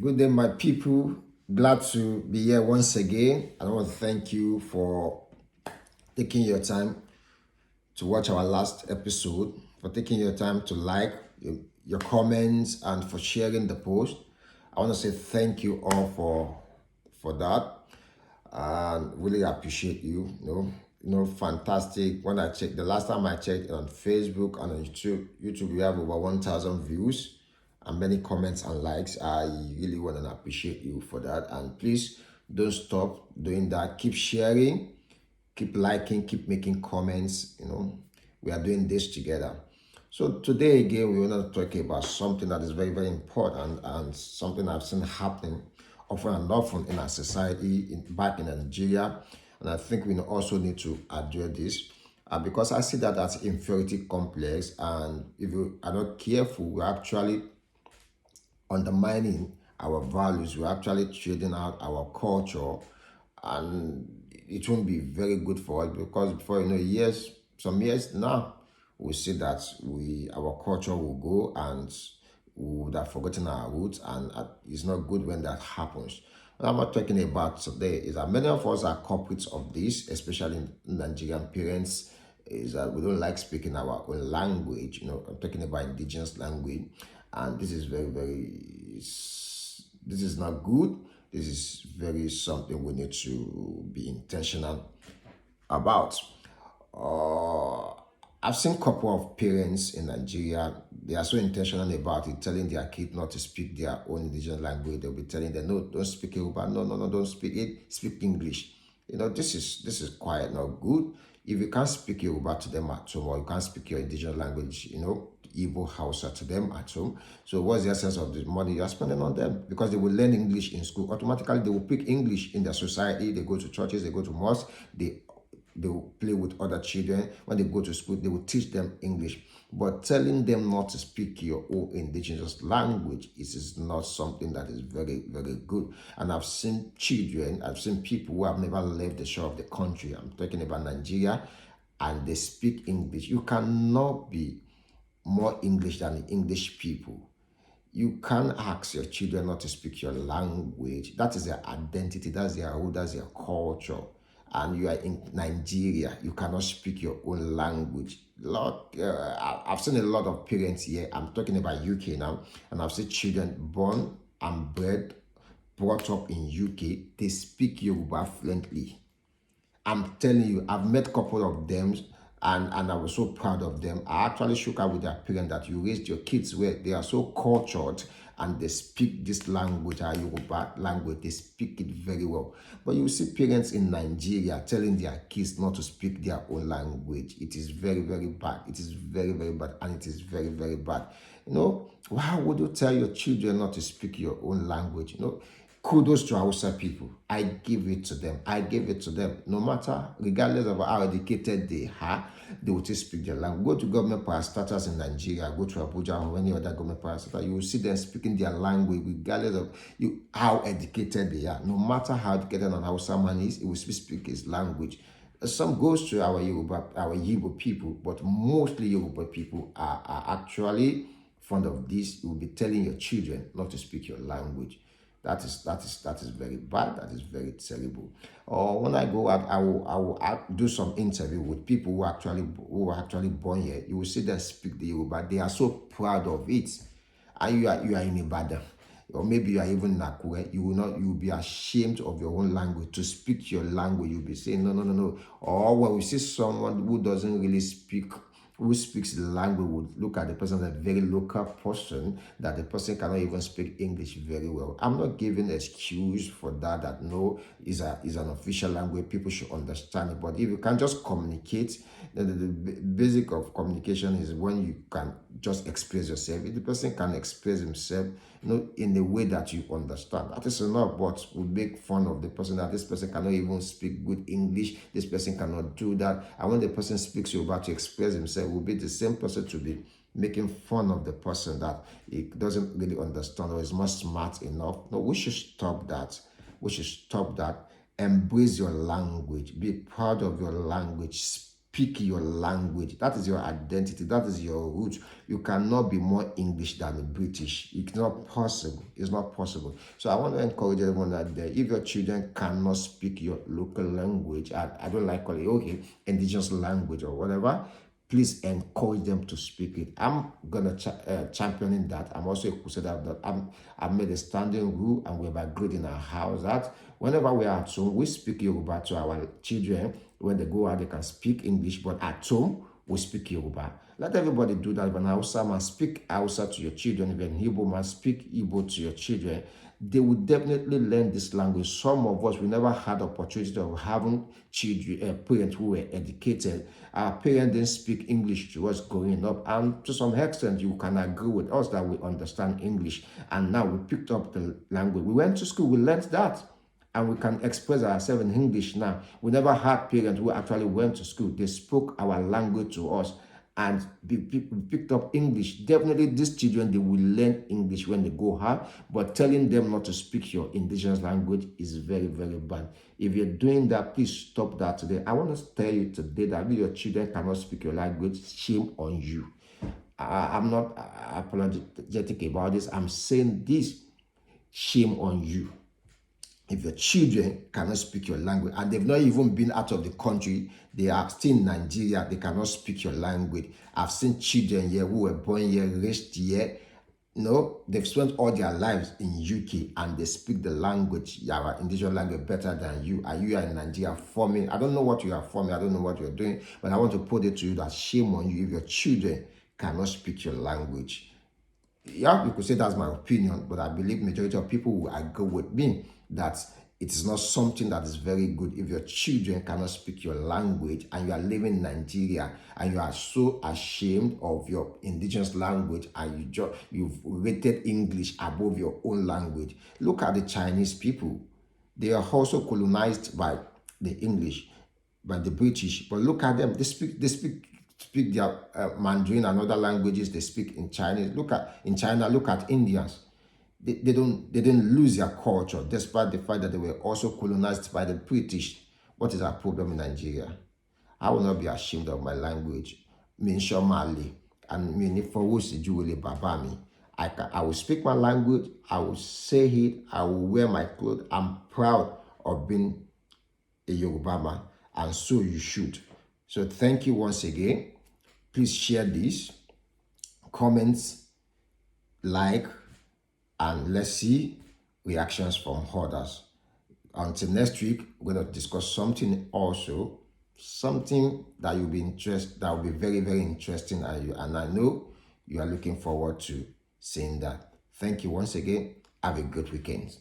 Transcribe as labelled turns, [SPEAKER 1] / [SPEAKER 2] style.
[SPEAKER 1] Good day, my people. Glad to be here once again. I want to thank you for taking your time to watch our last episode, for taking your time to like your comments and for sharing the post. I want to say thank you all for that and really appreciate you. Fantastic. When I checked the last time I checked on Facebook and on YouTube, we have over 1,000 views and many comments and likes. I really want to appreciate you for that. And please don't stop doing that. Keep sharing, keep liking, keep making comments. We are doing this together. So today again, we want to talk about something that is very, very important and something I've seen happening often and often in our society back in Nigeria. And I think we also need to address this because I see that as inferiority complex. And if you are not careful, we're actually undermining our values. We're actually trading out our culture, and it won't be very good for us because before some years now, we see that our culture will go and we would have forgotten our roots, and it's not good when that happens. What I'm not talking about today is that many of us are culprits of this, especially Nigerian parents, is that we don't like speaking our own language. I'm talking about indigenous language, and this is this is not good. This is very something we need to be intentional about. I've seen a couple of parents in Nigeria. They are so intentional about it, telling their kid not to speak their own indigenous language. They'll be telling them, no, don't speak Yoruba. No, no, no, don't speak it. Speak English. This is quite not good. If you can't speak Yoruba to them at home, or you can't speak your indigenous language, Igbo, Hausa to them at home. So what's the essence of the money you're spending on them? Because they will learn English in school. Automatically, they will pick English in their society. They go to churches, they go to mosques, they will play with other children. When they go to school, they will teach them English. But telling them not to speak your own indigenous language is not something that is very, very good. And I've seen people who have never left the shore of the country. I'm talking about Nigeria, and they speak English. You cannot be more English than the English people. You can't ask your children not to speak your language. That is their identity, that's their root, that's their culture. And you are in Nigeria, you cannot speak your own language. I've seen a lot of parents here. I'm talking about UK now, and I've seen children born and brought up in UK. They speak Yoruba fluently. I'm telling you, I've met a couple of them, and I was so proud of them. I actually shook out with their parents that you raised your kids where they are so cultured and they speak this language, our Yoruba language. They speak it very well. But you see parents in Nigeria telling their kids not to speak their own language. It is very, very bad. It is very, very bad, and it is very, very bad. Why would you tell your children not to speak your own language? Kudos to Hausa people. I give it to them. I give it to them. No matter, regardless of how educated they are, they will just speak their language. Go to government parastatals in Nigeria, go to Abuja or any other government parastatal, you will see them speaking their language regardless of how educated they are. No matter how educated an Hausa man is, he will speak his language. Some goes to our Igbo people, but mostly Yoruba people are actually fond of this. You will be telling your children not to speak your language. That is very bad. That is very terrible. Or when I go out, I will do some interview with people who are actually born here. You will see them speak the Yoruba. They are so proud of it. And you are in Ibadan, or maybe you are even in Akure. You will be ashamed of your own language to speak your language. You'll be saying no, no, no, no. Or when we see someone who doesn't really who speaks the language, would look at the person as a very local person, that the person cannot even speak English very well. I'm not giving excuse for that no is an official language. People should understand it. But if you can just communicate, the basic of communication is when you can just express yourself. If the person can express himself in a way that you understand, that is enough. But we make fun of the person that this person cannot even speak good English, this person cannot do that. And when the person speaks Yoruba to express himself, will be the same person to be making fun of the person that he doesn't really understand or is not smart enough. No, we should stop that. We should stop that. Embrace your language. Be proud of your language. speak your language. That is your identity. That is your roots. You cannot be more English than the British. It's not possible. It's not possible. So I want to encourage everyone that if your children cannot speak your local language, I don't like calling it, okay, indigenous language or whatever, please encourage them to speak it. I'm gonna championing that. I'm also a crusader that I've made a standing rule, and we've agreed in our house that whenever we are at home, we speak Yoruba to our children. When they go out, they can speak English, but at home, we speak Yoruba. Let everybody do that. If an Hausa man, speak Hausa to your children. If an Igbo man, speak Igbo to your children. They will definitely learn this language. Some of us, we never had the opportunity of having children, parents who were educated. Our parents didn't speak English to us growing up, and to some extent, you can agree with us that we understand English. And now we picked up the language. We went to school, we learned that, and we can express ourselves in English now. We never had parents who actually went to school. They spoke our language to us, and picked up English. Definitely these children, they will learn English when they go out, but telling them not to speak your indigenous language is very, very bad. If you're doing that, please stop that today. I want to tell you today that if your children cannot speak your language, shame on you. I'm not apologetic about this. I'm saying this, shame on you. If your children cannot speak your language and they've not even been out of the country, they are still in Nigeria, they cannot speak your language. I've seen children here who were born here, raised here. No, they've spent all their lives in UK and they speak the language, our indigenous language, better than you. And you are in Nigeria forming. I don't know what you are forming. I don't know what you're doing, but I want to put it to you that shame on you if your children cannot speak your language. Yeah, you could say that's my opinion, but I believe majority of people will agree with me that it is not something that is very good if your children cannot speak your language and you are living in Nigeria and you are so ashamed of your indigenous language and you've rated English above your own language. Look at the Chinese people. They are also colonized by the English, by the British, but look at them. They speak their Mandarin and other languages. They speak in Chinese. Look at Indians. They didn't lose their culture despite the fact that they were also colonized by the British. What is our problem in Nigeria? I will not be ashamed of my language. Minsho Mali and Minifowusi Juwele Babami. I will speak my language. I will say it. I will wear my clothes. I'm proud of being a Yoruba man, and so you should. So thank you once again. Please share this, comments, like, and let's see reactions from others. Until next week, we're going to discuss something also, something that you'll be interested, that will be very, very interesting at you. And I know you are looking forward to seeing that. Thank you once again. Have a good weekend.